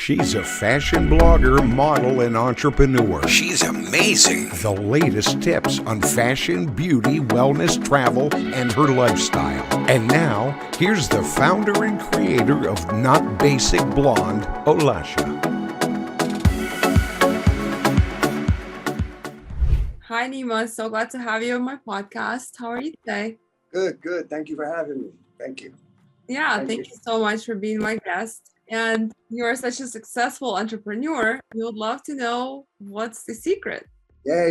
She's a fashion blogger, model, and entrepreneur. She's amazing. The latest tips on fashion, beauty, wellness, travel, and her lifestyle. And now, here's the founder and creator of NotBasicBlonde, Olasha. Hi, Nima. So glad to have you on my podcast. How are you today? Good. Thank you for having me. Thank you. Yeah, thank you so much for being my guest. And you are such a successful entrepreneur. We would love to know what's the secret. Yeah,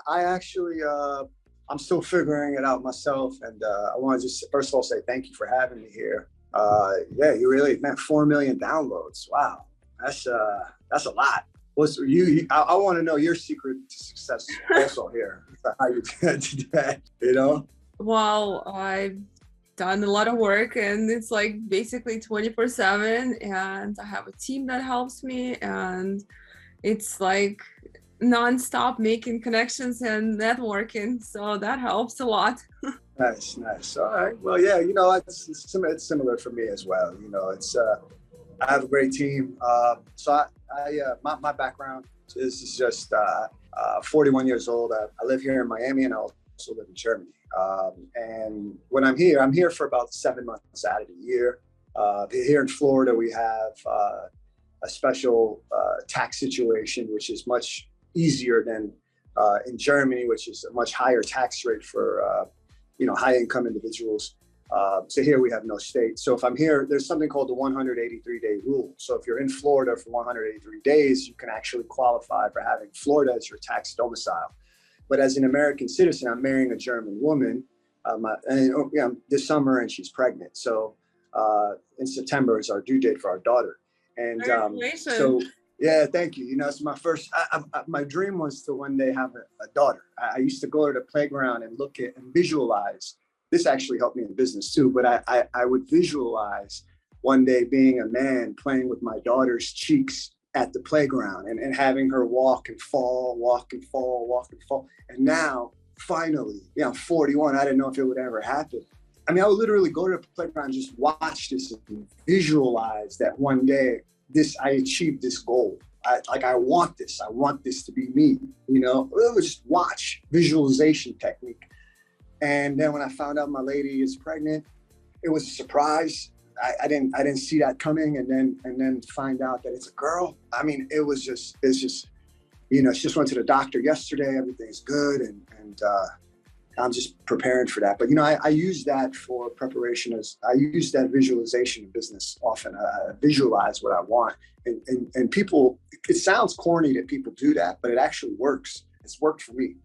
I actually, I'm still figuring it out myself. And I want to just, first of all, say thank you for having me here. Yeah, you really, man, 4 million downloads. Wow. That's a lot. I want to know your secret to success also here. How you did that, Well, I've done a lot of work and it's like basically 24/7, and I have a team that helps me, and it's like nonstop making connections and networking. So that helps a lot. Nice. All right. Well, yeah, it's similar for me as well. I have a great team. So my background is just 41 years old. I live here in Miami, and I also live in Germany. And when I'm here for about 7 months out of the year. Here in Florida, we have a special tax situation, which is much easier than in Germany, which is a much higher tax rate for high income individuals. So here we have no state. So if I'm here, there's something called the 183-day rule. So if you're in Florida for 183 days, you can actually qualify for having Florida as your tax domicile. But as an American citizen, I'm marrying a German woman this summer, and she's pregnant. So in September is our due date for our daughter. And so, yeah, thank you. It's my first, my dream was to one day have a daughter. I used to go to the playground and look at and visualize. This actually helped me in business too, but I would visualize one day being a man playing with my daughter's cheeks at the playground and having her walk and fall. And now, finally, I'm 41. I didn't know if it would ever happen. I mean, I would literally go to the playground and just watch this and visualize that one day I achieved this goal. I want this. I want this to be me. Just watch, visualization technique. And then when I found out my lady is pregnant, it was a surprise. I didn't see that coming, and then find out that it's a girl. I mean, it's just she just went to the doctor yesterday. Everything's good, and I'm just preparing for that. But I use that for preparation. I use that visualization in business often. I visualize what I want, and people. It sounds corny that people do that, but it actually works. It's worked for me.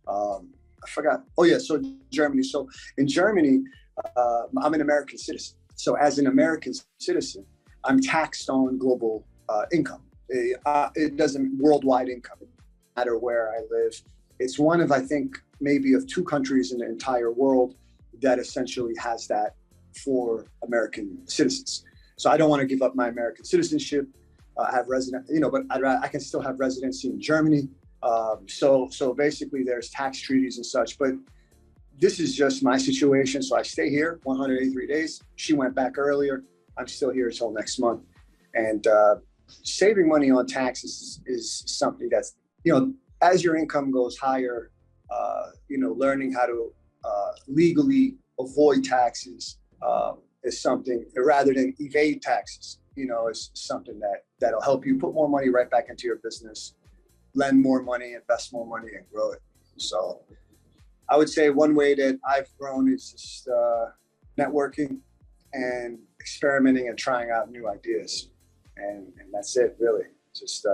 I forgot. Oh yeah, so Germany. So in Germany, I'm an American citizen. So as an American citizen, I'm taxed on global income. It doesn't worldwide income, no matter where I live. It's one of, I think, maybe of 2 countries in the entire world that essentially has that for American citizens. So I don't want to give up my American citizenship. I have but I can still have residency in Germany. So basically there's tax treaties and such, but this is just my situation. So I stay here 183 days. She went back earlier. I'm still here until next month. And saving money on taxes is something that's, as your income goes higher, learning how to legally avoid taxes is something, rather than evade taxes, is something that'll help you put more money right back into your business, lend more money, invest more money, and grow it. So I would say one way that I've grown is just networking and experimenting and trying out new ideas. And that's it, really. Just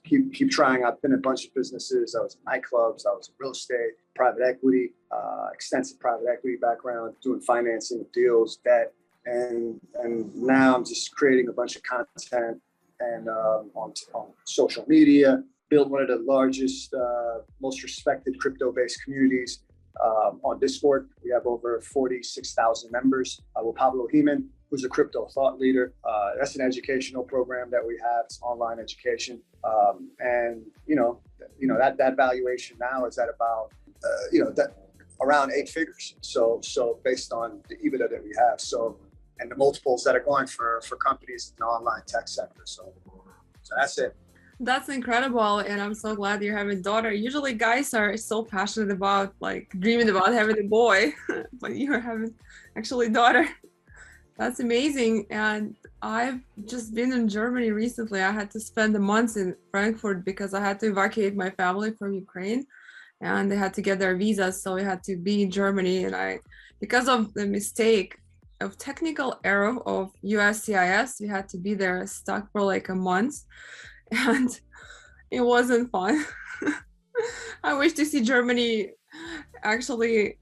keep trying. I've been in a bunch of businesses. I was in nightclubs. I was in real estate, private equity, extensive private equity background, doing financing of deals, debt. And now I'm just creating a bunch of content and on social media, build one of the largest, most respected crypto-based communities on Discord. We have over 46,000 members with Pablo Heman, who's a crypto thought leader. That's an educational program that we have. It's online education. And that valuation now is at about, that around 8 figures. So based on the EBITDA that we have. So, and the multiples that are going for companies in the online tech sector. So So that's it. That's incredible, and I'm so glad you're having a daughter. Usually guys are so passionate about like dreaming about having a boy, but you're having actually a daughter. That's amazing. And I've just been in Germany recently. I had to spend a month in Frankfurt because I had to evacuate my family from Ukraine, and they had to get their visas, so we had to be in Germany. And because of the mistake of technical error of USCIS, we had to be there stuck for like a month. And it wasn't fun. I wish to see Germany actually,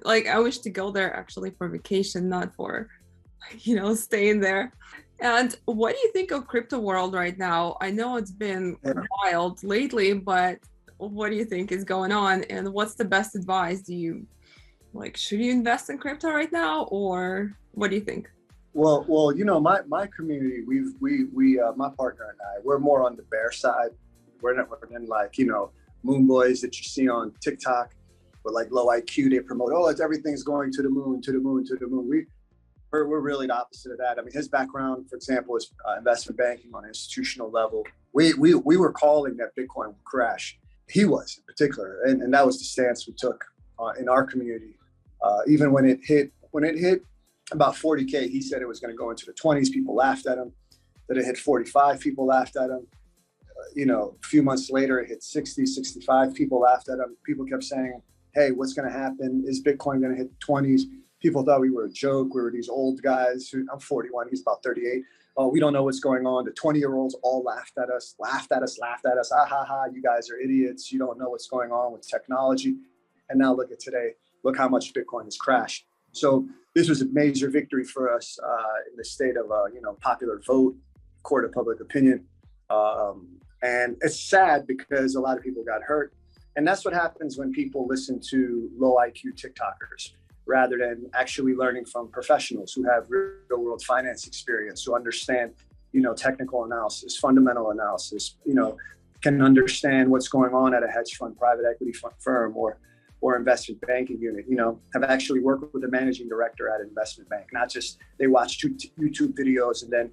like I wish to go there actually for vacation, not for, staying there. And what do you think of crypto world right now? I know it's been wild lately, but what do you think is going on? And what's the best advice? Should you invest in crypto right now, or what do you think? Well, my community, my partner and I, we're more on the bear side. We're not like, moon boys that you see on TikTok with like low IQ. They promote, everything's going to the moon, to the moon, to the moon. We're really the opposite of that. I mean, his background, for example, is investment banking on an institutional level. We were calling that Bitcoin would crash. He was in particular, and that was the stance we took in our community. Even when it hit about 40K, he said it was going to go into the 20s. People laughed at him. That it hit 45, people laughed at him. A few months later, it hit 60, 65. People laughed at him. People kept saying, hey, what's going to happen? Is Bitcoin going to hit the 20s? People thought we were a joke. We were these old guys. I'm 41. He's about 38. Oh, we don't know what's going on. The 20-year-olds all laughed at us. Ah, ha, ha, you guys are idiots. You don't know what's going on with technology. And now look at today. Look how much Bitcoin has crashed. So this was a major victory for us in the state of, popular vote, court of public opinion. And it's sad because a lot of people got hurt. And that's what happens when people listen to low IQ TikTokers rather than actually learning from professionals who have real world finance experience, who understand, technical analysis, fundamental analysis, can understand what's going on at a hedge fund, private equity firm, or investment banking unit, have actually worked with a managing director at an investment bank, not just they watch YouTube videos and then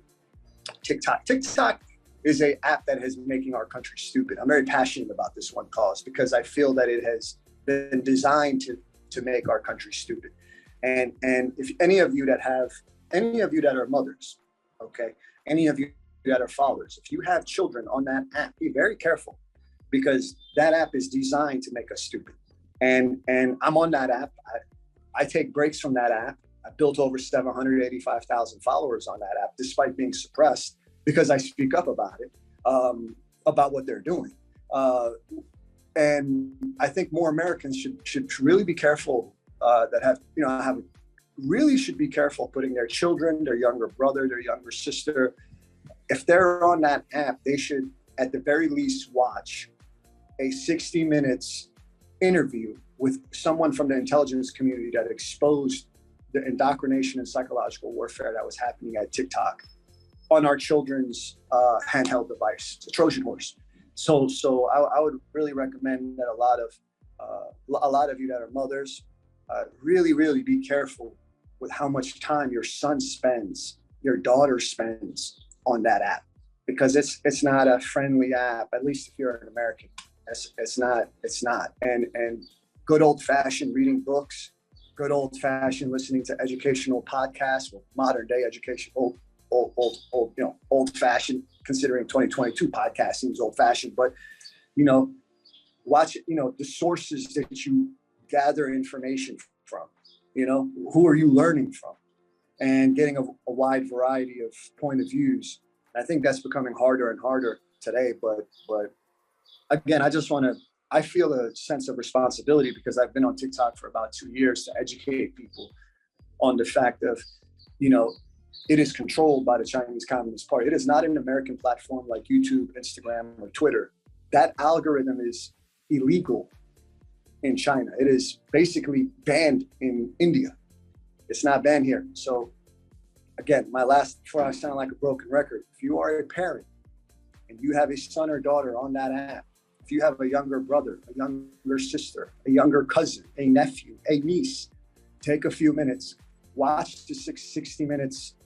TikTok. TikTok is an app that is making our country stupid. I'm very passionate about this one cause because I feel that it has been designed to make our country stupid. And if any of you that are mothers, okay, any of you that are fathers, if you have children on that app, be very careful because that app is designed to make us stupid. And I'm on that app. I take breaks from that app. I built over 785,000 followers on that app, despite being suppressed, because I speak up about it, about what they're doing. And I think more Americans should really be careful really should be careful putting their children, their younger brother, their younger sister, if they're on that app, they should at the very least watch a 60 minutes interview with someone from the intelligence community that exposed the indoctrination and psychological warfare that was happening at TikTok on our children's handheld device, the Trojan horse. So I would really recommend that a lot of you that are mothers, really be careful with how much time your son spends, your daughter spends on that app, because it's not a friendly app. At least if you're an American, it's not. And good old fashioned reading books, good old fashioned listening to educational podcasts, well, modern day education, old fashioned, considering 2022 podcast seems old fashioned, but watch the sources that you gather information from, who are you learning from, and getting a wide variety of point of views. I think that's becoming harder and harder today, but again, I feel a sense of responsibility because I've been on TikTok for about 2 years to educate people on the fact of, it is controlled by the Chinese Communist Party. It is not an American platform like YouTube, Instagram, or Twitter. That algorithm is illegal in China. It is basically banned in India. It's not banned here. So again, before I sound like a broken record, if you are a parent and you have a son or daughter on that app, if you have a younger brother, a younger sister, a younger cousin, a nephew, a niece, take a few minutes, watch the 60 minutes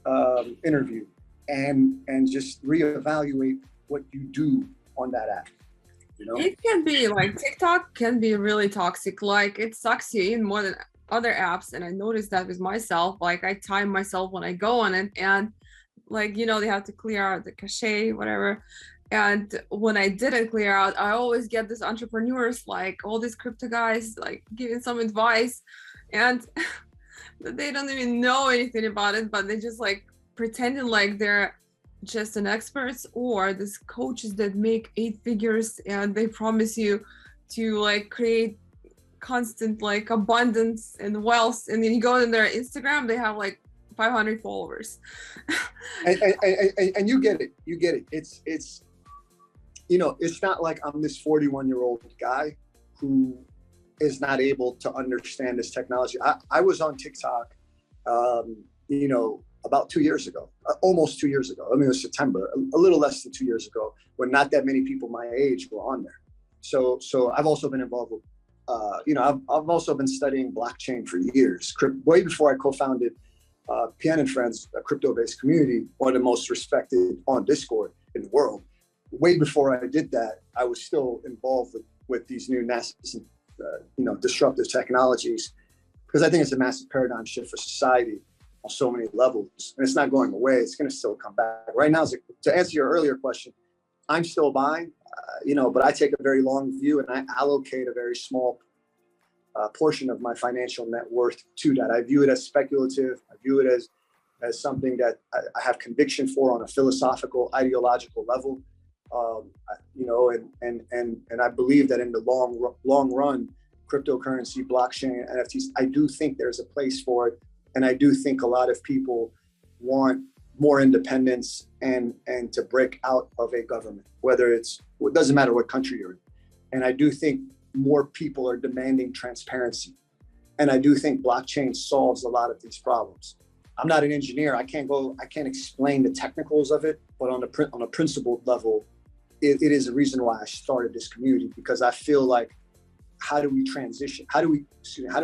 interview and just reevaluate what you do on that app. You know, it can be like TikTok can be really toxic. Like it sucks you in more than other apps. And I noticed that with myself. Like I time myself when I go on it, and like, you know, they have to clear out the cache, whatever. And when I didn't clear out, I always get these entrepreneurs, like all these crypto guys, like giving some advice, and they don't even know anything about it, but they just like pretending like they're just an experts, or these coaches that make 8 figures and they promise you to like create constant like abundance and wealth, and then you go on their Instagram, they have like 500 followers. and you get it. It's you know, it's not like I'm this 41-year-old guy who is not able to understand this technology. I was on TikTok, you know, about 2 years ago, almost 2 years ago. I mean, it was September, a little less than 2 years ago, when not that many people my age were on there. So I've also been involved with, you know, I've also been studying blockchain for years, way before I co-founded PN and Friends, a crypto-based community, one of the most respected on Discord in the world. Way before I did that, I was still involved with these new nasty, you know, disruptive technologies, because I think it's a massive paradigm shift for society on so many levels, and it's not going away. It's going to still come back. Right now, to answer your earlier question, I'm still buying, you know, but I take a very long view, and I allocate a very small portion of my financial net worth to that. I view it as speculative. I view it as something that I have conviction for on a philosophical, ideological level. You know, and I believe that in the long run, cryptocurrency, blockchain, NFTs, I do think there's a place for it. And I do think a lot of people want more independence and to break out of a government, whether it doesn't matter what country you're in. And I do think more people are demanding transparency. And I do think blockchain solves a lot of these problems. I'm not an engineer. I can't explain the technicals of it, but on a principled level, it is a reason why I started this community, because I feel like, how do we transition? How do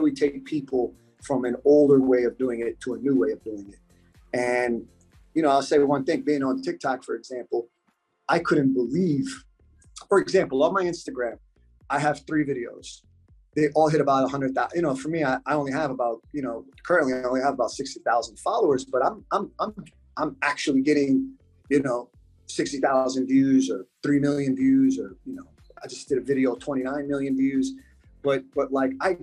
we take people from an older way of doing it to a new way of doing it? And, you know, I'll say one thing, being on TikTok, for example, I couldn't believe, for example, on my Instagram, I have 3 videos. They all hit about 100,000. You know, for me, I only have about, you know, currently I only have about 60,000 followers, but I'm actually getting, you know, 60,000 views or 3 million views, or, you know, I just did a video, 29 million views. But like, I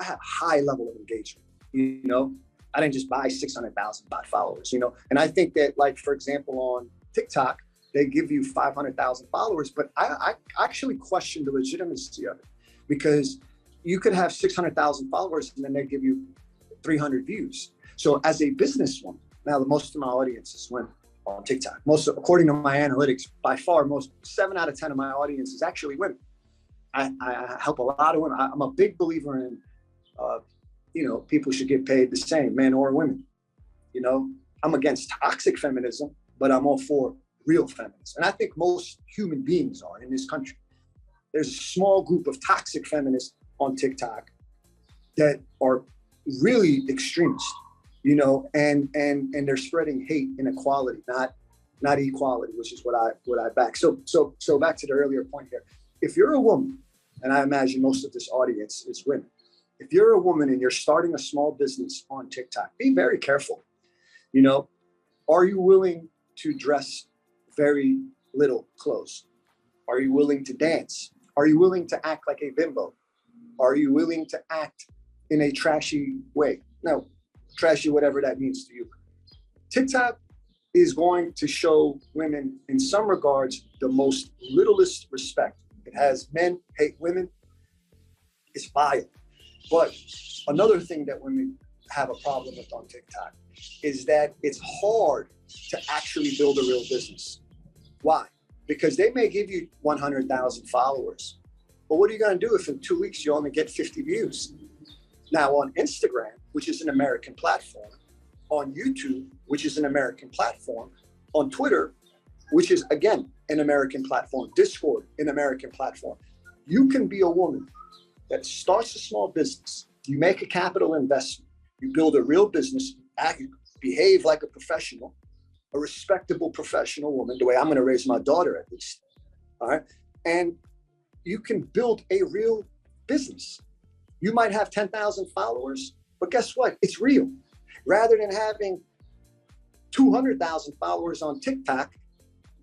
have high level of engagement, you know. I didn't just buy 600,000 bot followers, you know. And I think that, like, for example, on TikTok, they give you 500,000 followers, but I actually question the legitimacy of it, because you could have 600,000 followers and then they give you 300 views. So as a businesswoman, now most of my audience is women on TikTok. According to my analytics, by far, 7 out of 10 of my audience is actually women. I help a lot of women. I'm a big believer in, you know, people should get paid the same, men or women. You know, I'm against toxic feminism, but I'm all for real feminism. And I think most human beings are in this country. There's a small group of toxic feminists on TikTok that are really extremist, you know, and they're spreading hate, inequality, not equality, which is what I back. So back to the earlier point here. If you're a woman, and I imagine most of this audience is women, if you're a woman and you're starting a small business on TikTok, be very careful. You know, are you willing to dress very little clothes? Are you willing to dance? Are you willing to act like a bimbo? Are you willing to act in a trashy way? No, trashy, whatever that means to you. TikTok is going to show women, in some regards, the most littlest respect. It has men hate women. It's vile. But another thing that women have a problem with on TikTok is that it's hard to actually build a real business. Why? Because they may give you 100,000 followers, but what are you going to do if in 2 weeks you only get 50 views? Now on Instagram, which is an American platform, on YouTube, which is an American platform, on Twitter, which is, again, an American platform, Discord, an American platform. You can be a woman that starts a small business, you make a capital investment, you build a real business, you behave like a professional, a respectable professional woman, the way I'm going to raise my daughter at least. All right. And you can build a real business. You might have 10,000 followers, but guess what? It's real. Rather than having 200,000 followers on TikTok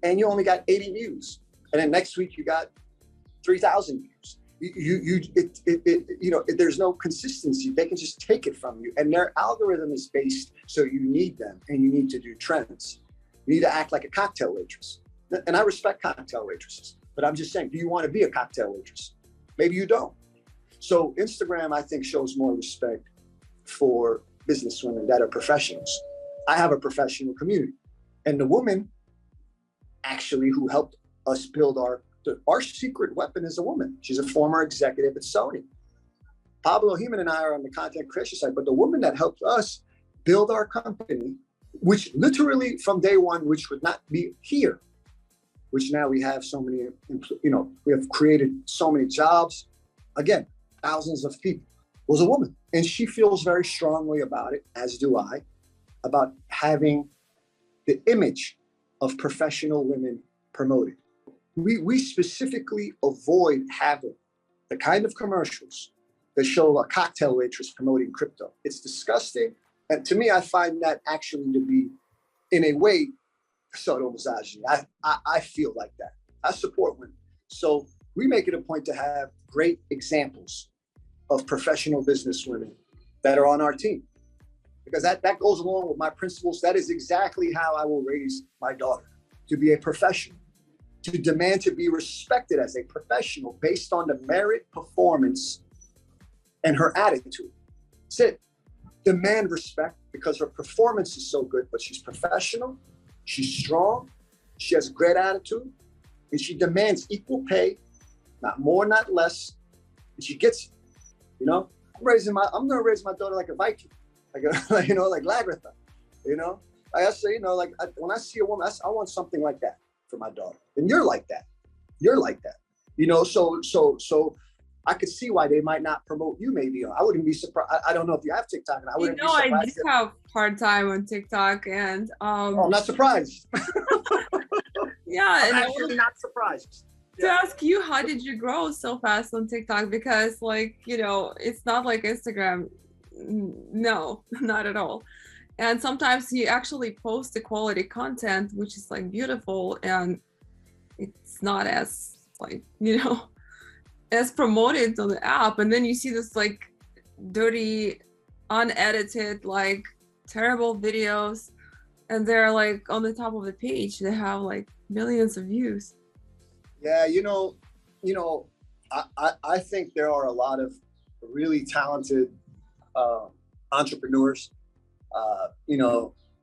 and you only got 80 views. And then next week you got 3,000 views. There's no consistency. They can just take it from you. And their algorithm is based, so you need them and you need to do trends. You need to act like a cocktail waitress. And I respect cocktail waitresses, but I'm just saying, do you want to be a cocktail waitress? Maybe you don't. So Instagram, I think, shows more respect for businesswomen that are professionals. I have a professional community. And the woman actually who helped us build our secret weapon is a woman. She's a former executive at Sony. Pablo Heman and I are on the content creation side, but the woman that helped us build our company, which literally from day one, which would not be here, which now we have so many, we have created so many jobs, again, thousands of people, was a woman. And she feels very strongly about it, as do I, about having the image of professional women promoted. We specifically avoid having the kind of commercials that show a cocktail waitress promoting crypto. It's disgusting. And to me, I find that actually to be, in a way, pseudo-misogyny. I feel like that. I support women. So we make it a point to have great examples of professional business women that are on our team. Because that goes along with my principles. That is exactly how I will raise my daughter, to be a professional, to demand to be respected as a professional based on the merit, performance, and her attitude. That's it. Demand respect because her performance is so good, but she's professional, she's strong, she has a great attitude, and she demands equal pay, not more, not less. And she gets, I'm gonna raise my daughter like a Viking, like Lagertha, I say, when I see a woman, I want something like that for my daughter. And you're like that. So I could see why they might not promote you maybe. I wouldn't be surprised. I don't know if you have TikTok, and I wouldn't be surprised. I do have hard time on TikTok, and I'm not surprised. Yeah, I'm actually not surprised. To ask you, how did you grow so fast on TikTok? Because it's not like Instagram. No, not at all. And sometimes you actually post the quality content, which is beautiful, and it's not as as promoted on the app. And then you see this dirty, unedited, terrible videos, and they're on the top of the page. They have millions of views. Yeah, I think there are a lot of really talented entrepreneurs,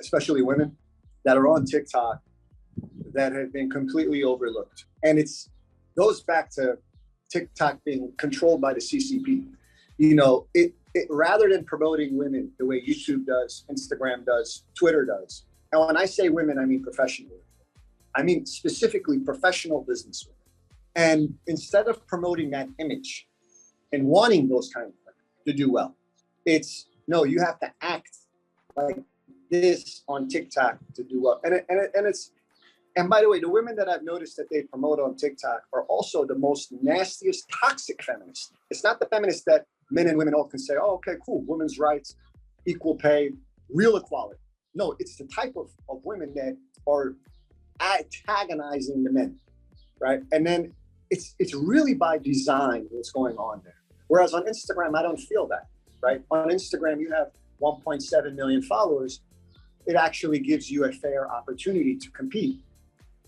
especially women that are on TikTok that have been completely overlooked. And it goes back to TikTok being controlled by the CCP. It rather than promoting women the way YouTube does, Instagram does, Twitter does. And when I say women, I mean professional women. I mean specifically professional business women. And instead of promoting that image and wanting those kind of women to do well, you have to act like this on TikTok to do well. And by the way, the women that I've noticed that they promote on TikTok are also the most nastiest, toxic feminists. It's not the feminists that men and women all can say, oh, okay, cool, women's rights, equal pay, real equality. No, it's the type of women that are antagonizing the men, right? And then it's really by design what's going on there. Whereas on Instagram, I don't feel that, right? On Instagram, you have 1.7 million followers. It actually gives you a fair opportunity to compete.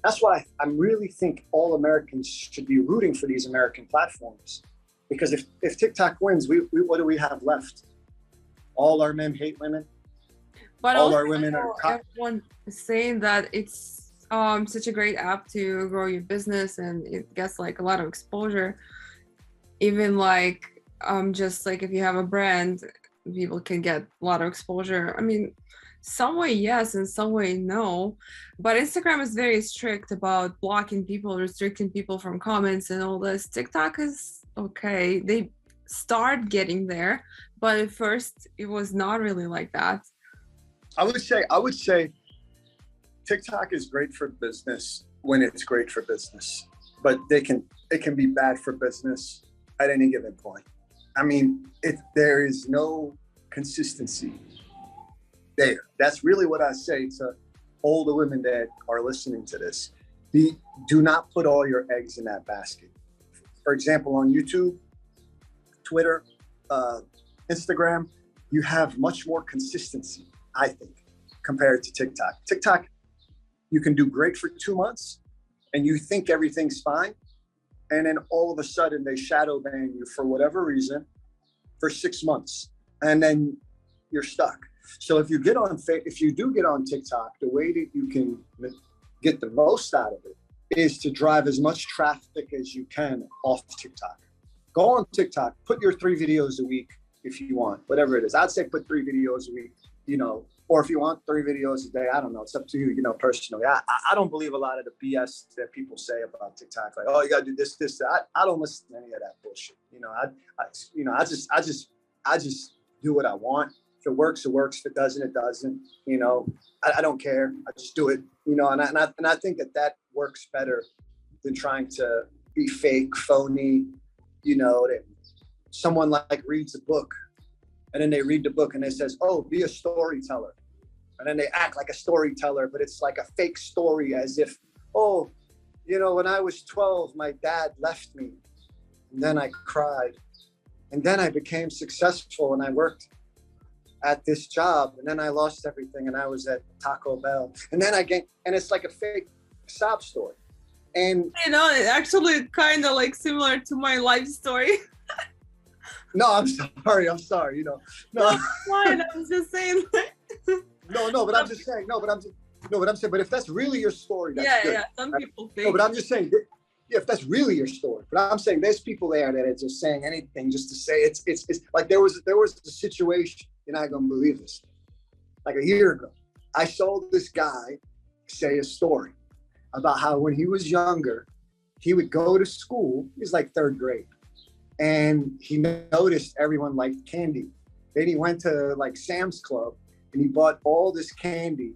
That's why I really think all Americans should be rooting for these American platforms. Because if TikTok wins, what do we have left? All our men hate women. But all our women are. Everyone is saying that it's such a great app to grow your business, and it gets a lot of exposure. Even just if you have a brand, people can get a lot of exposure. I mean, some way yes, and some way no. But Instagram is very strict about blocking people, restricting people from comments and all this. TikTok is okay. They start getting there, but at first it was not really like that. I would say TikTok is great for business when it's great for business, but it can be bad for business at any given point. I mean, there is no consistency there. That's really what I say to all the women that are listening to this. Do not put all your eggs in that basket. For example, on YouTube, Twitter, Instagram, you have much more consistency, I think, compared to TikTok. TikTok, you can do great for 2 months and you think everything's fine. And then all of a sudden they shadow ban you for whatever reason for 6 months. And then you're stuck. So if you do get on TikTok, the way that you can get the most out of it is to drive as much traffic as you can off TikTok. Go on TikTok, put your 3 videos a week if you want, whatever it is. I'd say put 3 videos a week, or if you want 3 videos a day, I don't know, it's up to you, personally. I don't believe a lot of the BS that people say about TikTok, like, oh, you gotta do this, that. I don't listen to any of that bullshit. I just do what I want. If it works, it works. If it doesn't, it doesn't. I don't care. I just do it. And I think that works better than trying to be fake, phony. That someone like reads a book, and then they read the book and it says, "Oh, be a storyteller," and then they act like a storyteller, but it's like a fake story, as if, "Oh, when I was 12, my dad left me, and then I cried, and then I became successful, and I worked at this job, and then I lost everything, and I was at Taco Bell, and then and it's like a fake sob story. And it actually kind of like similar to my life story. No, I'm sorry. No, fine. I'm just saying. No, but I'm just saying. But if that's really your story, that's good. Yeah. Some people think. No, but I'm just saying. If that's really your story, but I'm saying there's people there that are just saying anything just to say it's like there was a situation. You're not gonna believe this. Like a year ago, I saw this guy say a story about how when he was younger, he would go to school. He's like 3rd grade, and he noticed everyone liked candy. Then he went to like Sam's Club and he bought all this candy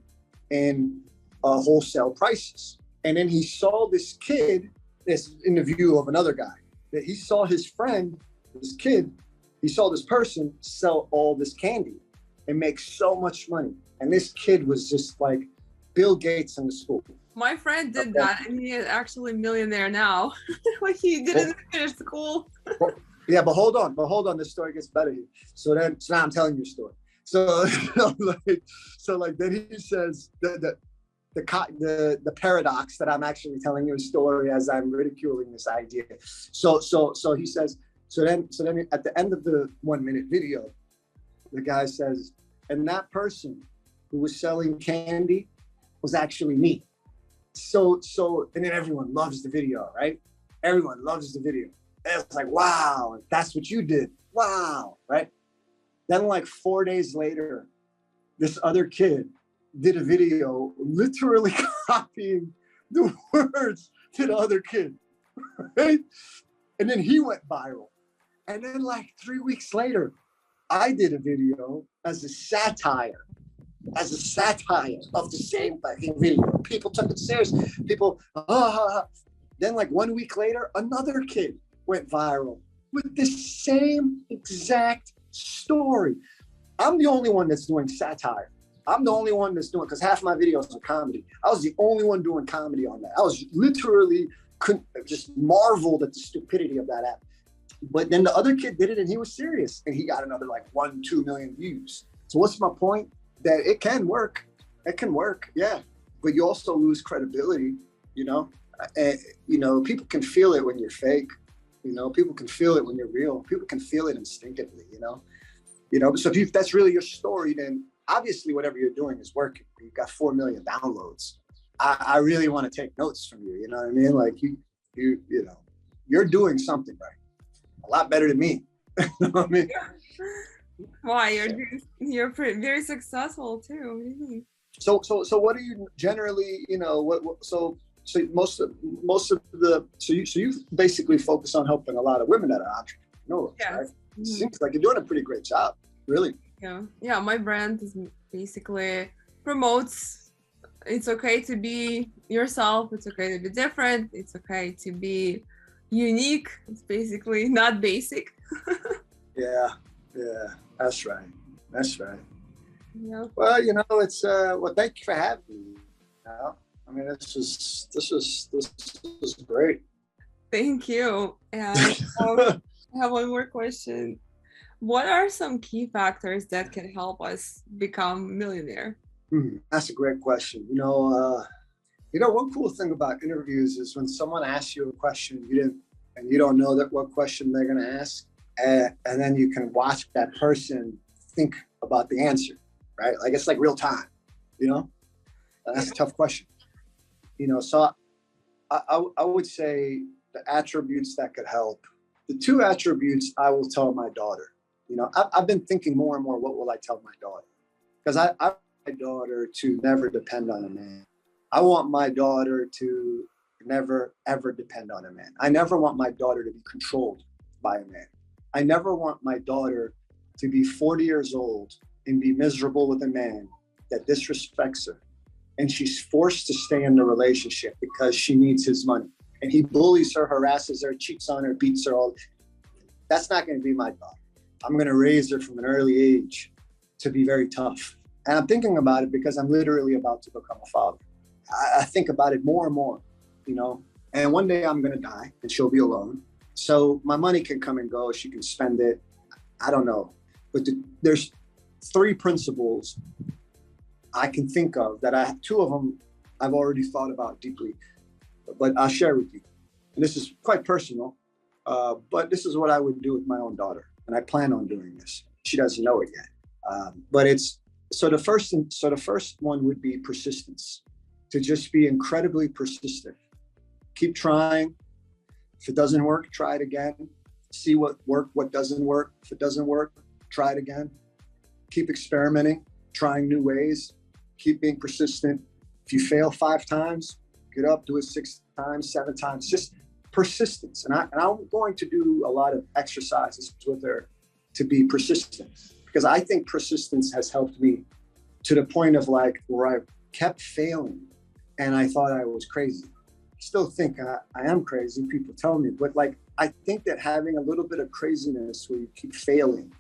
in wholesale prices. And then he saw this kid, this in the view of another guy, that he saw his friend, this kid, he saw this person sell all this candy and make so much money. And this kid was just like Bill Gates in the school. My friend did that, and he is actually a millionaire now. Like he didn't finish school. Yeah, but hold on, this story gets better here. So now I'm telling you a story. So then he says the paradox that I'm actually telling you a story as I'm ridiculing this idea. So he says, so then at the end of the 1-minute video, the guy says, and that person who was selling candy was actually me. So and then everyone loves the video, right? Everyone loves the video. And it's like, wow, that's what you did. Wow, right? Then like 4 days later, this other kid did a video literally copying the words to the other kid, right? And then he went viral. And then like 3 weeks later, I did a video as a satire of the same fucking video. People took it serious. People, Then like 1 week later, another kid went viral with the same exact story. I'm the only one that's doing satire. I'm the only one that's doing, because half my videos are comedy. I was the only one doing comedy on that. I was literally just marveled at the stupidity of that app. But then the other kid did it and he was serious and he got another like 1-2 million views. So what's my point? That it can work. It can work, yeah. But you also lose credibility, And, people can feel it when you're fake. People can feel it when you're real. People can feel it instinctively, So if that's really your story, then obviously whatever you're doing is working. You've got 4 million downloads. I really want to take notes from you. You know what I mean? Like you're doing something right. A lot better than me. You know what I mean? Why you're very successful too. So what do you generally, so most of the you basically focus on helping a lot of women that are entrepreneurs, right? Mm-hmm. Seems like you're doing a pretty great job, really. Yeah. My brand is basically promotes it's okay to be yourself. It's okay to be different. It's okay to be unique. It's basically not basic. Yeah, that's right. That's right. Yeah. Well, it's well, thank you for having me. I mean, this is great. Thank you. And I have one more question. What are some key factors that can help us become millionaire? That's a great question. One cool thing about interviews is when someone asks you a question you don't know what question they're going to ask, and then you can watch that person think about the answer, right? Like it's like real time, That's a tough question. So I would say the attributes that could help. The two attributes I will tell my daughter. I've been thinking more and more, what will I tell my daughter? Because I want my daughter to never depend on a man. I want my daughter to never, ever depend on a man. I never want my daughter to be controlled by a man. I never want my daughter to be 40 years old and be miserable with a man that disrespects her. And she's forced to stay in the relationship because she needs his money. And he bullies her, harasses her, cheats on her, beats her all. That's not going to be my daughter. I'm going to raise her from an early age to be very tough. And I'm thinking about it because I'm literally about to become a father. I think about it more and more, and one day I'm going to die and she'll be alone. So my money can come and go. She can spend it. I don't know. But there's 3 principles I can think of that 2 of them I've already thought about deeply, but I'll share with you. And this is quite personal, but this is what I would do with my own daughter. And I plan on doing this. She doesn't know it yet. So the first one would be persistence. To just be incredibly persistent. Keep trying. If it doesn't work, try it again. See what worked, what doesn't work. If it doesn't work, try it again. Keep experimenting, trying new ways. Keep being persistent. If you fail 5 times, get up, do it 6 times, 7 times. Just persistence. And I'm going to do a lot of exercises with her to be persistent, because I think persistence has helped me to the point of where I kept failing and I thought I was crazy. I still think I am crazy, people tell me, but I think that having a little bit of craziness where you keep failing,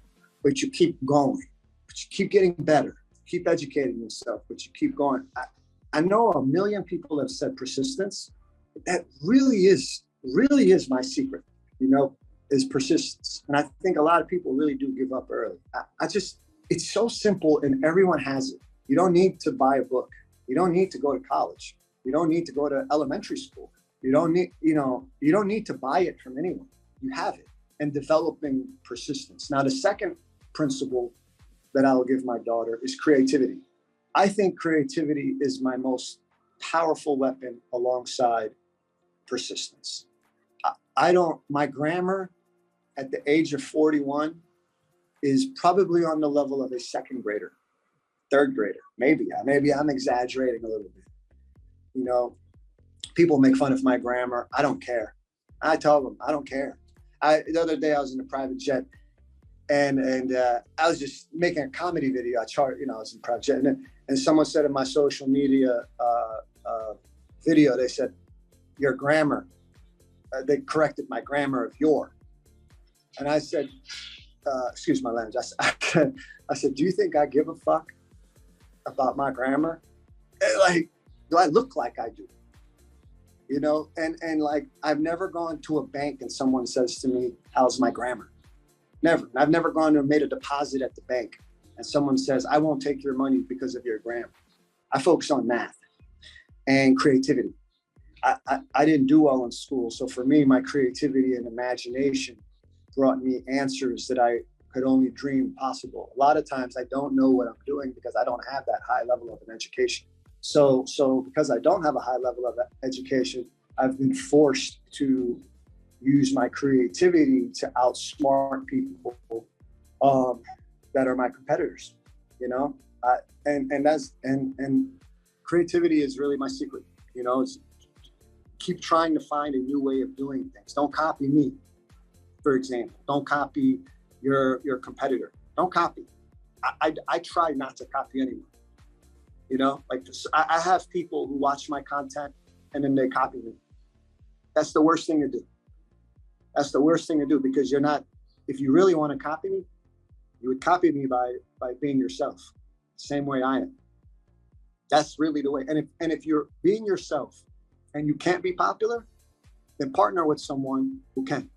but you keep going, but you keep getting better, keep educating yourself, but you keep going. I know a million people have said persistence, but that really is my secret, is persistence. And I think a lot of people really do give up early. It's so simple and everyone has it. You don't need to buy a book. You don't need to go to college. You don't need to go to elementary school. You don't need to buy it from anyone. You have it. And developing persistence. Now, the second principle that I'll give my daughter is creativity. I think creativity is my most powerful weapon alongside persistence. My grammar at the age of 41 is probably on the level of a 2nd grader, 3rd grader. Maybe I'm exaggerating a little bit. People make fun of my grammar. I don't care. I tell them, I don't care. The other day I was in a private jet and I was just making a comedy video. I was in a private jet and someone said in my social media video, they said, your grammar, they corrected my grammar of your. And I said, excuse my language. I said, do you think I give a fuck about my grammar? Do I look like I do? And I've never gone to a bank and someone says to me, how's my grammar? Never. I've never gone and made a deposit at the bank and someone says, I won't take your money because of your grammar. I focus on math and creativity. I didn't do well in school. So for me, my creativity and imagination brought me answers that I could only dream possible. A lot of times I don't know what I'm doing because I don't have that high level of an education. So because I don't have a high level of education, I've been forced to use my creativity to outsmart people that are my competitors, and creativity is really my secret, it's keep trying to find a new way of doing things. Don't copy me, for example. Don't copy your competitor. Don't copy. I try not to copy anyone. You know, like I have people who watch my content and then they copy me. That's the worst thing to do. That's the worst thing to do, because you're not, if you really want to copy me, you would copy me by being yourself, same way I am. That's really the way. And if you're being yourself and you can't be popular, then partner with someone who can.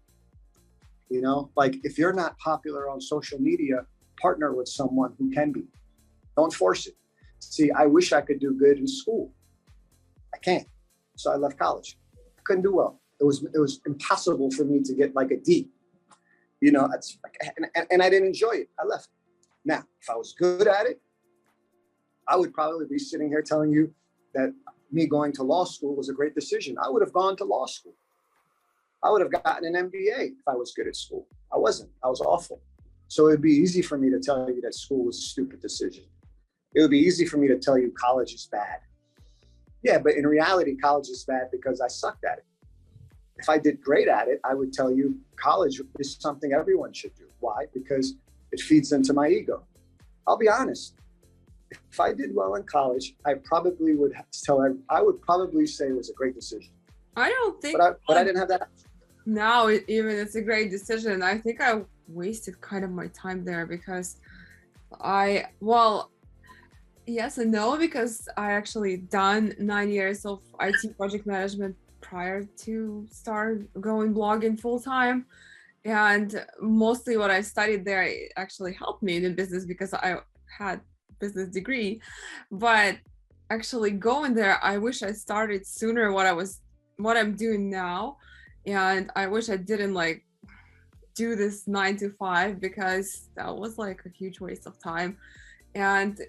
You know, like if you're not popular on social media, partner with someone who can be. Don't force it. See, I wish I could do good in school. I can't. So I left college. I couldn't do well. It was impossible for me to get like a D. You know, it's like, and I didn't enjoy it. I left. Now, if I was good at it, I would probably be sitting here telling you that me going to law school was a great decision. I would have gone to law school. I would have gotten an MBA if I was good at school. I wasn't. I was awful. So it'd be easy for me to tell you that school was a stupid decision. It would be easy for me to tell you college is bad. Yeah, but in reality, college is bad because I sucked at it. If I did great at it, I would tell you college is something everyone should do. Why? Because it feeds into my ego. I'll be honest. If I did well in college, I probably would I would probably say it was a great decision. I don't think, but I didn't have that. now even it's a great decision. I think I wasted kind of my time there because yes and no, because I actually done 9 years of IT project management prior to start going blogging full time. And mostly what I studied there actually helped me in business because I had business degree. But actually going there, I wish I started sooner what I'm doing now. And I wish I didn't like do this 9 to 5 because that was like a huge waste of time. And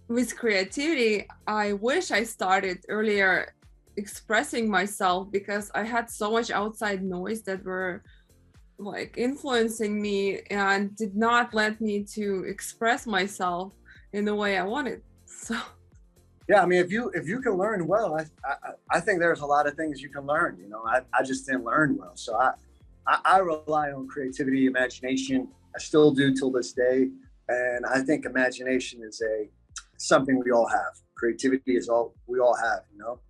with creativity, I wish I started earlier expressing myself because I had so much outside noise that were like influencing me and did not let me to express myself in the way I wanted. So yeah, I mean, if you can learn well, I think there's a lot of things you can learn. You know, I just didn't learn well, so I rely on creativity, imagination. I still do till this day, and I think imagination is something we all have. Creativity is all we all have. You know,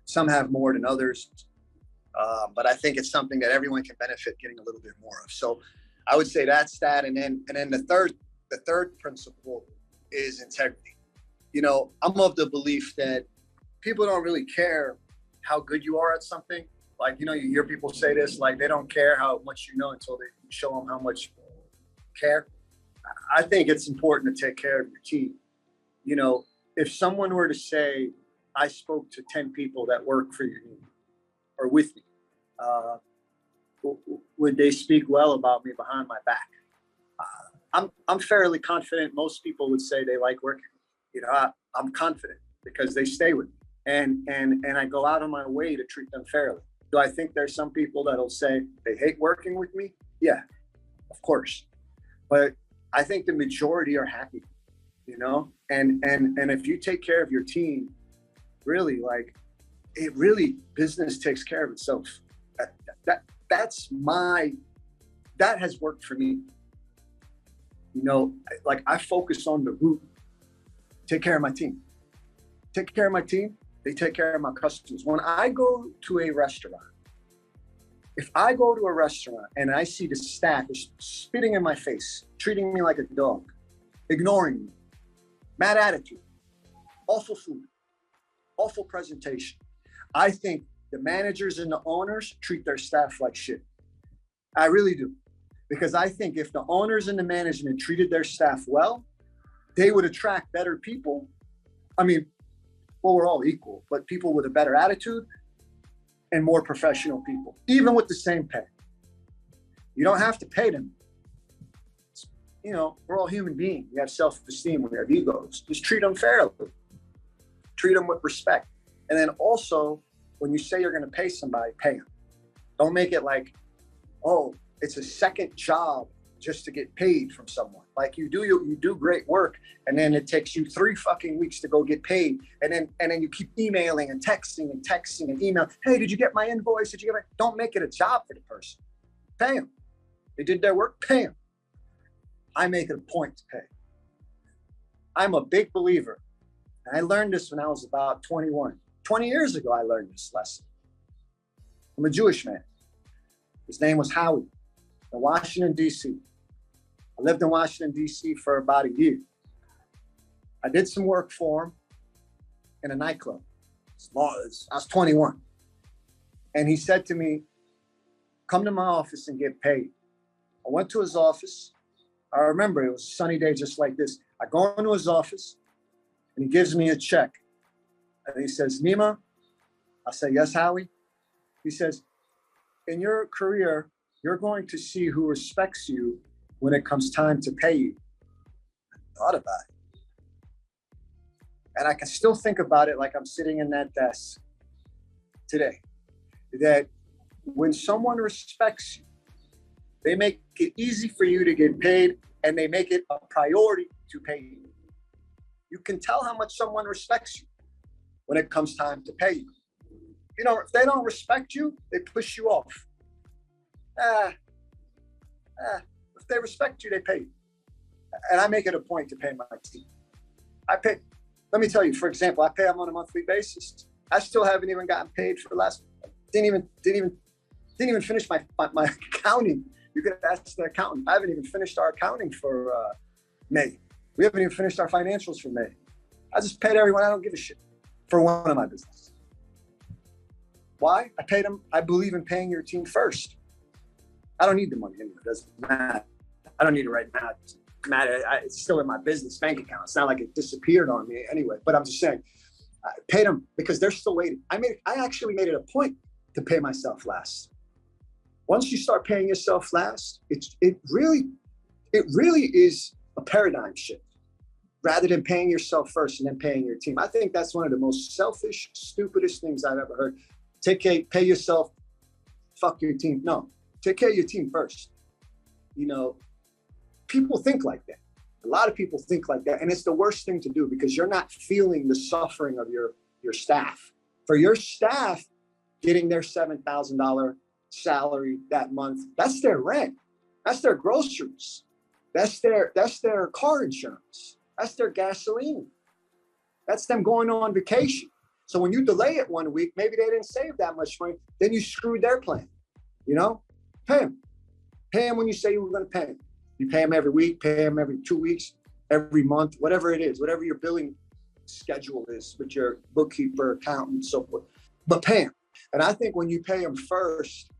some have more than others, but I think it's something that everyone can benefit getting a little bit more of. So I would say that's that, and then the third principle is integrity. You know, I'm of the belief that people don't really care how good you are at something. Like, you know, you hear people say this, like they don't care how much you know until they show them how much you care. I think it's important to take care of your team. You know, if someone were to say, I spoke to 10 people that work for you or with me, would they speak well about me behind my back? I'm fairly confident most people would say they like working. You know, I'm confident because they stay with me and I go out of my way to treat them fairly. Do I think there's some people that'll say they hate working with me? Yeah, of course. But I think the majority are happy, you know? And if you take care of your team, really, like, it really, business takes care of itself. That has worked for me. You know, like I focus on the root. Take care of my team. Take care of my team. They take care of my customers. When I go to a restaurant, if I go to a restaurant and I see the staff is spitting in my face, treating me like a dog, ignoring me, mad attitude, awful food, awful presentation, I think the managers and the owners treat their staff like shit. I really do. Because I think if the owners and the management treated their staff well, they would attract better people. I mean, well, we're all equal, but people with a better attitude and more professional people, even with the same pay. You don't have to pay them. You know, we're all human beings. We have self-esteem, we have egos. Just treat them fairly. Treat them with respect. And then also, when you say you're going to pay somebody, pay them. Don't make it like, oh, it's a second job just to get paid from someone. Like you do great work, and then it takes you 3 fucking weeks to go get paid, and then you keep emailing and texting and email. Hey, did you get my invoice? Did you get my? Don't make it a job for the person. Pay them. They did their work. Pay them. I make it a point to pay. I'm a big believer, And I learned this when I was about 21. 20 years ago, I learned this lesson. I'm a Jewish man. His name was Howie in Washington, D.C. I lived in Washington, D.C. for about a year. I did some work for him in a nightclub. I was 21. And he said to me, come to my office and get paid. I went to his office. I remember it was a sunny day just like this. I go into his office and he gives me a check. And he says, Nima, I say, yes, Howie. He says, in your career, you're going to see who respects you when it comes time to pay you. I thought about it. And I can still think about it like I'm sitting in that desk today. That when someone respects you, they make it easy for you to get paid, and they make it a priority to pay you. You can tell how much someone respects you when it comes time to pay you. You know, if they don't respect you, they push you off. If they respect you, they pay you. And I make it a point to pay my team. Let me tell you, for example, I pay them on a monthly basis. I still haven't even gotten paid for the last, didn't even finish my accounting. You could ask the accountant. I haven't even finished our accounting for May. We haven't even finished our financials for May. I just paid everyone. I don't give a shit for one of my business. Why? I paid them. I believe in paying your team first. I don't need the money anyway. It doesn't matter. I don't need it right now. It doesn't matter. It's still in my business bank account. It's not like it disappeared on me anyway. But I'm just saying, I paid them because they're still waiting. I actually made it a point to pay myself last. Once you start paying yourself last, it really is a paradigm shift. Rather than paying yourself first and then paying your team. I think that's one of the most selfish, stupidest things I've ever heard. Pay yourself, fuck your team. No, take care of your team first. You know, people think like that. A lot of people think like that. And it's the worst thing to do because you're not feeling the suffering of your staff. For your staff, getting their $7,000 salary that month, that's their rent. That's their groceries. That's their car insurance. That's their gasoline. That's them going on vacation. So when you delay it 1 week, maybe they didn't save that much money. Then you screwed their plan. You know, pay them. Pay them when you say you were going to pay them. You pay them every week, pay them every 2 weeks, every month, whatever it is, whatever your billing schedule is with your bookkeeper, accountant, so forth. But pay them. And I think when you pay them first,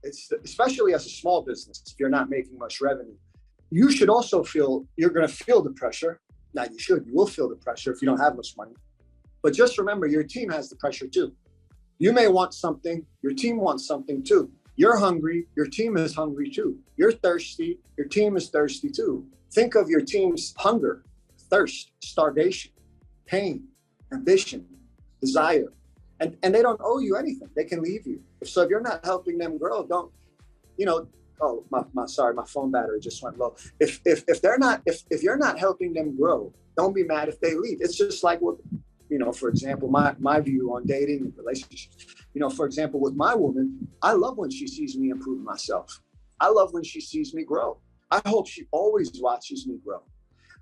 especially as a small business, if you're not making much revenue, you should also you're going to feel the pressure. Now you will feel the pressure if you don't have much money. But just remember, your team has the pressure too. You may want something, your team wants something too. You're hungry, your team is hungry too. You're thirsty, your team is thirsty too. Think of your team's hunger, thirst, starvation, pain, ambition, desire. And they don't owe you anything. They can leave you. So if you're not helping them grow, don't, oh, my phone battery just went low. If you're not helping them grow, don't be mad if they leave. It's just like what, for example, my view on dating and relationships. For example, with my woman, I love when she sees me improve myself. I love when she sees me grow. I hope she always watches me grow.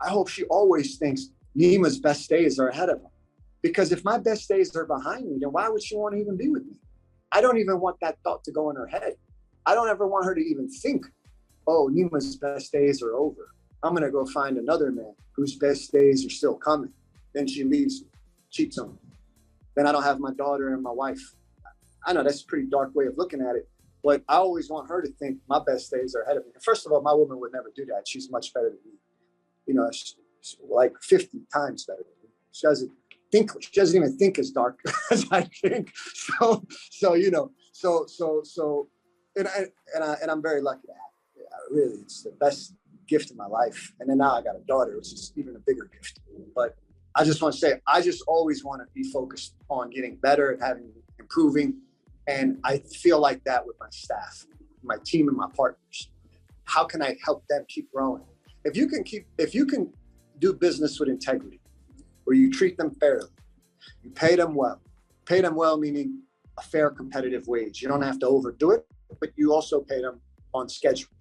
I hope she always thinks Nima's best days are ahead of her. Because if my best days are behind me, then why would she want to even be with me? I don't even want that thought to go in her head. I don't ever want her to even think, oh, Nima's best days are over. I'm going to go find another man whose best days are still coming. Then she leaves, cheats on me. Then I don't have my daughter and my wife. I know that's a pretty dark way of looking at it, but I always want her to think my best days are ahead of me. First of all, my woman would never do that. She's much better than me. She's like 50 times better than me. She doesn't even think as dark as I think. And I'm very lucky to have it. Really, it's the best gift of my life. And then now I got a daughter, which is even a bigger gift. But I just want to say, I just always want to be focused on getting better and improving. And I feel like that with my staff, my team and my partners. How can I help them keep growing? If you can do business with integrity, where you treat them fairly, you pay them well, meaning a fair competitive wage. You don't have to overdo it, but you also pay them on schedule.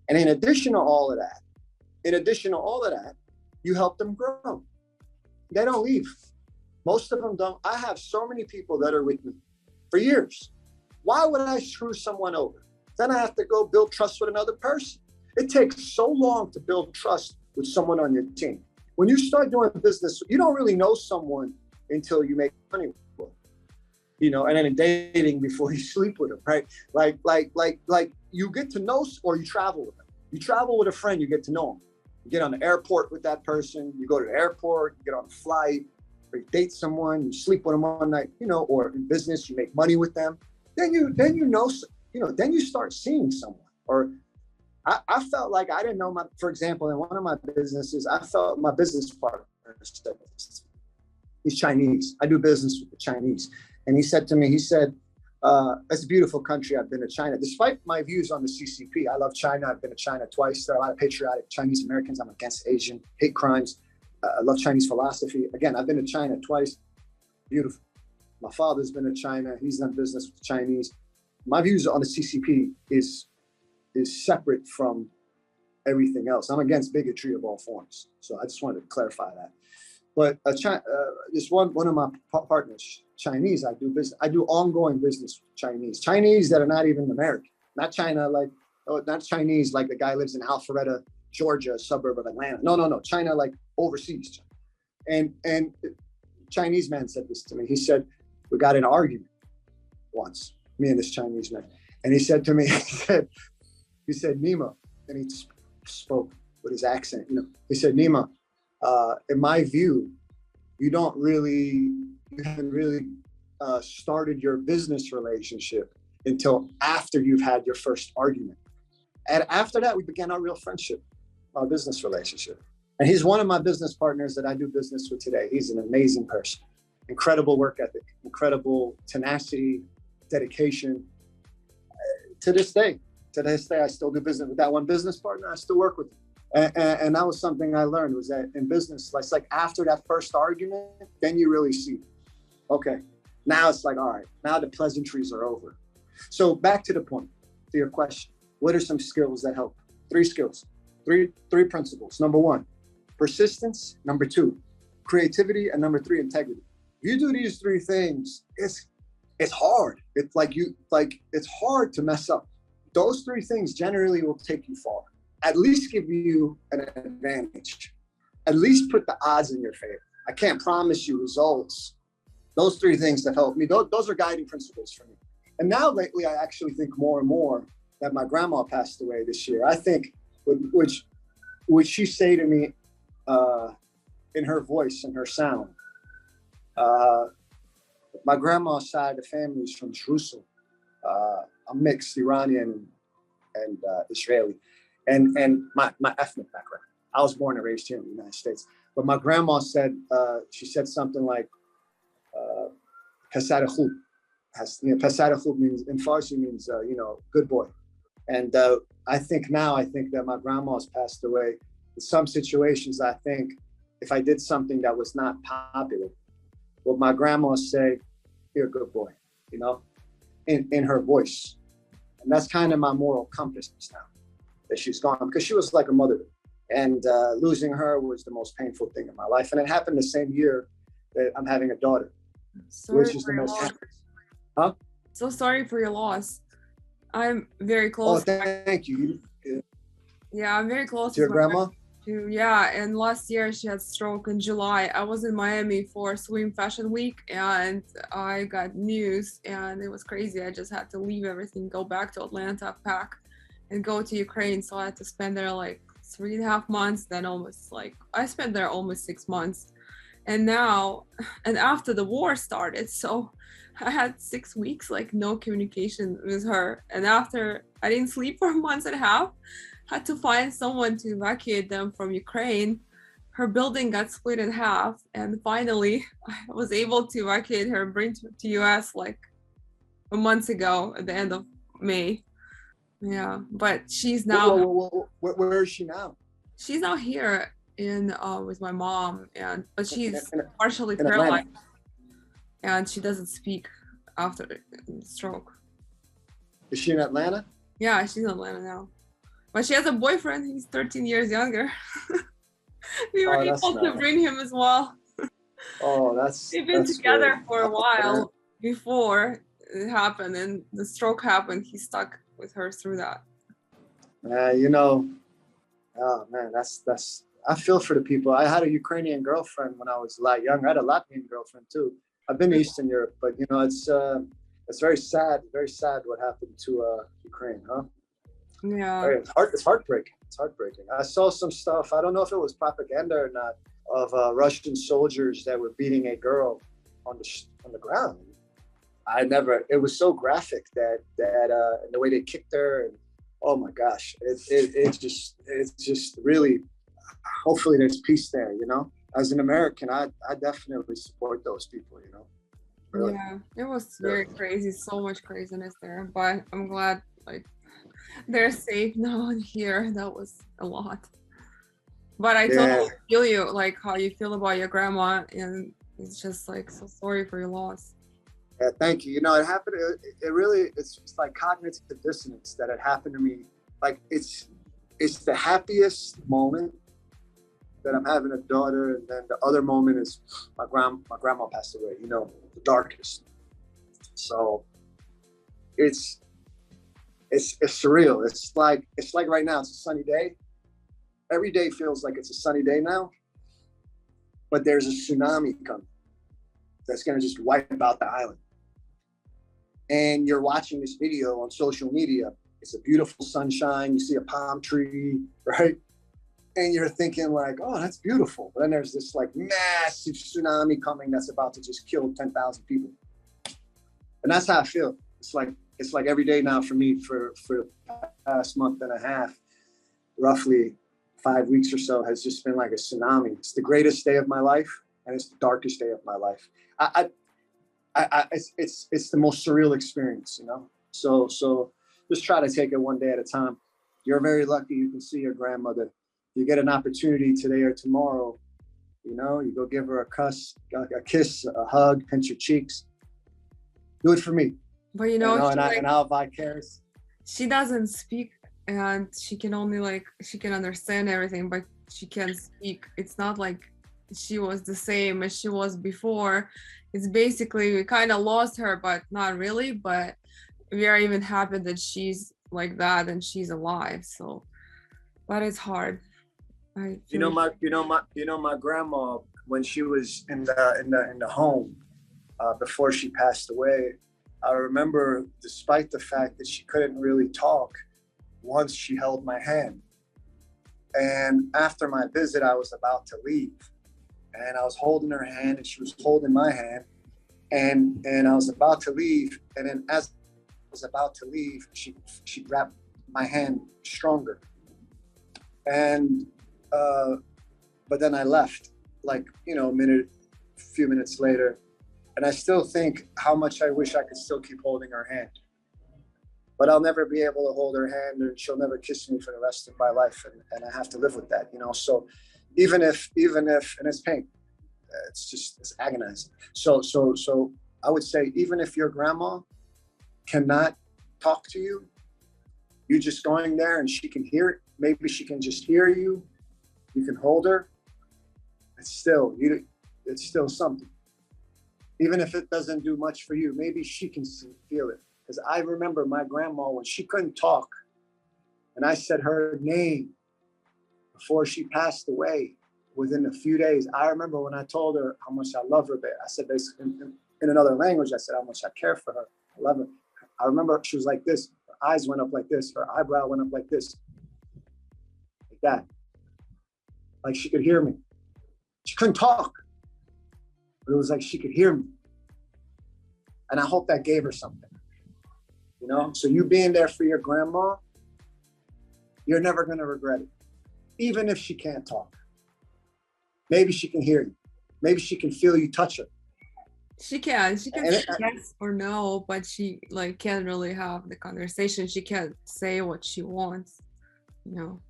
And in addition to all of that, you help them grow. They don't leave. Most of them don't. I have so many people that are with me for years. Why would I screw someone over? Then I have to go build trust with another person. It takes so long to build trust with someone on your team. When you start doing business, you don't really know someone until you make money with them, you know, and then in dating before you sleep with them, right? Like you get to know, or you travel with them. You travel with a friend, you get to know them. You get on the airport with that person, you go to the airport, you get on a flight, or you date someone, you sleep with them one night, you know, or in business, you make money with them. Then you know, then you start seeing someone. Or I felt like I didn't know for example, in one of my businesses, I felt my business partner said, he's Chinese. I do business with the Chinese. And he said to me, it's a beautiful country. I've been to China. Despite my views on the CCP, I love China. I've been to China twice. There are a lot of patriotic Chinese Americans. I'm against Asian hate crimes. I love Chinese philosophy. Again, I've been to China twice. Beautiful. My father's been to China. He's done business with the Chinese. My views on the CCP is separate from everything else. I'm against bigotry of all forms. So I just wanted to clarify that. But this one of my partners, Chinese, I do ongoing business with Chinese that are not even American, not Chinese like the guy lives in Alpharetta, Georgia, a suburb of Atlanta. No, China like overseas. And Chinese man said this to me. He said, we got in an argument once, me and this Chinese man. And he said to me, he said, Nima, and he spoke with his accent, you know, he said, Nima, in my view, you haven't really started your business relationship until after you've had your first argument. And after that, we began our real friendship, our business relationship. And he's one of my business partners that I do business with today. He's an amazing person, incredible work ethic, incredible tenacity, dedication. To this day, I still do business with that one business partner. I still work with him. And that was something I learned, was that in business, it's like after that first argument, then you really see, okay, now it's like, all right, now the pleasantries are over. So back to the point, to your question, what are some skills that help? 3 skills, three principles. Number 1, persistence. Number 2, creativity. And number 3, integrity. If you do these 3 things, it's hard. It's hard to mess up. Those 3 things generally will take you far. At least give you an advantage. At least put the odds in your favor. I can't promise you results. Those 3 things have helped me. Those are guiding principles for me. And now lately, I actually think more and more that my grandma passed away this year. I think, would she say to me in her voice and her sound, my grandma's side of the family is from Jerusalem. I'm mixed Iranian and Israeli. And my ethnic background. I was born and raised here in the United States. But my grandma said, she said something like, Pesar khub. Pesar khub means, in Farsi means, good boy. And I think that my grandma's passed away. In some situations, I think if I did something that was not popular, would my grandma say, you're a good boy, you know, in her voice. And that's kind of my moral compass now, that she's gone, because she was like a mother. And losing her was the most painful thing in my life. And it happened the same year that I'm having a daughter, which is the most. Huh? So sorry for your loss. I'm very close. Oh, thank you. Yeah, I'm very close to your grandma. Yeah, and last year she had stroke in July. I was in Miami for Swim Fashion Week, and I got news, and it was crazy. I just had to leave everything, go back to Atlanta, pack, and go to Ukraine. So I had to spend there like 3.5 months. Then I spent there almost 6 months, and after the war started, so I had 6 weeks like no communication with her, and after I didn't sleep for months and a half. Had to find someone to evacuate them from Ukraine. Her building got split in half, and finally I was able to evacuate her and bring her to US like a month ago at the end of May. Yeah, but she's now. Where is she now? She's now here in with my mom, but she's partially paralyzed, and she doesn't speak after the stroke. Is she in Atlanta? Yeah, she's in Atlanta now. But she has a boyfriend. He's 13 years younger. We were able to bring him as well. Oh, We've been that's together great. for a while before it happened, and the stroke happened. He stuck with her through that. You know, oh man, that's. I feel for the people. I had a Ukrainian girlfriend when I was a lot younger. I had a Latvian girlfriend too. I've been to Eastern Europe, but you know, it's very sad what happened to Ukraine, huh? Yeah. It's heartbreaking. It's heartbreaking. I saw some stuff. I don't know if it was propaganda or not, of Russian soldiers that were beating a girl on the ground. It was so graphic that and the way they kicked her, and oh my gosh, it's just really, hopefully there's peace there, you know. As an American, I definitely support those people, you know. Really. Yeah, it was very crazy, so much craziness there, but I'm glad like they're safe now and here. That was a lot. But I totally feel you, like how you feel about your grandma, and it's just like so sorry for your loss. Yeah, thank you. You know, it happened. It really, it's like cognitive dissonance that it happened to me. Like it's the happiest moment that I'm having a daughter, and then the other moment is my grandma passed away. You know, the darkest. So it's surreal. It's like right now it's a sunny day. Every day feels like it's a sunny day now, but there's a tsunami coming that's going to just wipe out the island. And you're watching this video on social media. It's a beautiful sunshine. You see a palm tree, right? And you're thinking like, oh, that's beautiful. But then there's this like massive tsunami coming that's about to just kill 10,000 people. And that's how I feel. It's like every day now for me for the past month and a half, roughly 5 weeks or so, has just been like a tsunami. It's the greatest day of my life, and it's the darkest day of my life. It's the most surreal experience, you know. So just try to take it one day at a time. You're very lucky you can see your grandmother. You get an opportunity today or tomorrow, you know, you go give her a kiss, a hug, pinch your cheeks. Do it for me. But you know, and I'll vicarious. She doesn't speak, and she can only she can understand everything, but she can't speak. It's not like she was the same as she was before. It's basically we kind of lost her, but not really. But we are even happy that she's like that and she's alive. So, but it's hard. My grandma, when she was in the home before she passed away, I remember, despite the fact that she couldn't really talk, once she held my hand. And after my visit, I was about to leave, and I was holding her hand, and she was holding my hand, and I was about to leave, and then as I was about to leave, she grabbed my hand stronger, and but then I left, like, you know, a few minutes later, and I still think how much I wish I could still keep holding her hand. But I'll never be able to hold her hand, and she'll never kiss me for the rest of my life, and I have to live with that, you know. So even if, and it's pain, it's agonizing. So I would say, even if your grandma cannot talk to you, you just going there and she can hear it. Maybe she can just hear you. You can hold her. It's still something. Even if it doesn't do much for you, maybe she can feel it. Because I remember my grandma, when she couldn't talk, and I said her name before she passed away, within a few days, I remember when I told her how much I love her. I said basically in another language, I said how much I care for her. I love her. I remember she was like this. Her eyes went up like this. Her eyebrow went up like this. Like that. Like she could hear me. She couldn't talk, but it was like she could hear me. And I hope that gave her something. You know, so you being there for your grandma, you're never going to regret it. Even if she can't talk. Maybe she can hear you. Maybe she can feel you touch her. She can say yes or no, but she can't really have the conversation. She can't say what she wants, you know.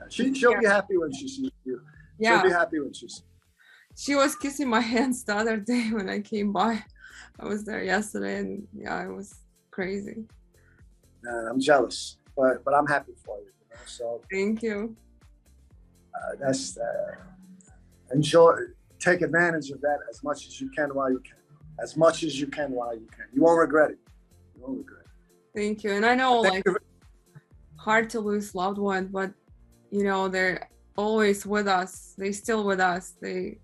She'll be happy when she sees you. Yeah. She'll be happy when she sees you. She was kissing my hands the other day when I came by. I was there yesterday, and yeah, it was crazy. I'm jealous, but I'm happy for you. You know? So thank you. That's enjoy take advantage of that as much as you can while you can. As much as you can while you can. You won't regret it. You won't regret it. Thank you. And I know, like, hard to lose loved ones, but you know, they're always with us. They're still with us. They,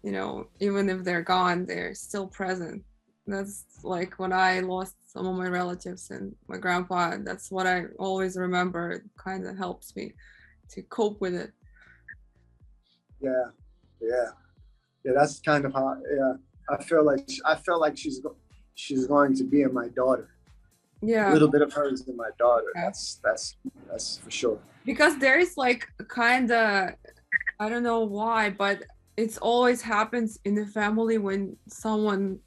you know, even if they're gone, they're still present. That's like when I lost some of my relatives and my grandpa, that's what I always remember. It kind of helps me to cope with it. Yeah, that's kind of how, I feel like she's going to be in my daughter. Yeah. A little bit of her is in my daughter. Yeah. That's for sure. Because there is like kind of, I don't know why, but it's always happens in the family when someone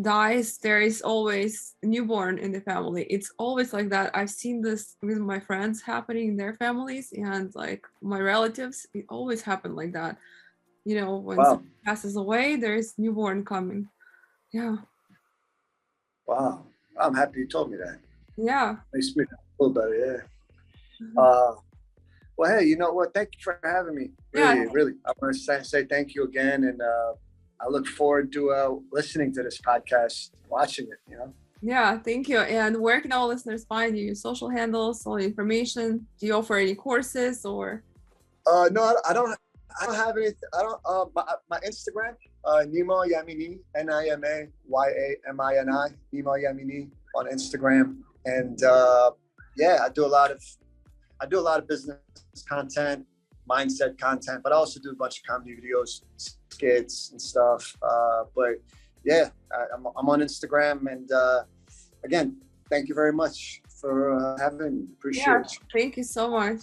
dies, there is always a newborn in the family. It's always like that. I've seen this with my friends happening in their families, and like my relatives, it always happened like that. You know, when someone passes away, there is newborn coming. Yeah. Wow. I'm happy you told me that. Yeah. Makes me feel a little better, yeah. Well, hey, you know what? Thank you for having me. Really. I want to say thank you again, and I look forward to listening to this podcast, watching it, you know? Yeah, thank you. And where can all listeners find you? Social handles, all the information? Do you offer any courses or? No, I don't have anything. My Instagram, Nima Yamini, NIMAYAMINI, Nima Yamini on Instagram. And I do a lot of business content, mindset content, but I also do a bunch of comedy videos, skits and stuff. But yeah, I'm on Instagram, and again, thank you very much for having me. Appreciate it. Thank you so much.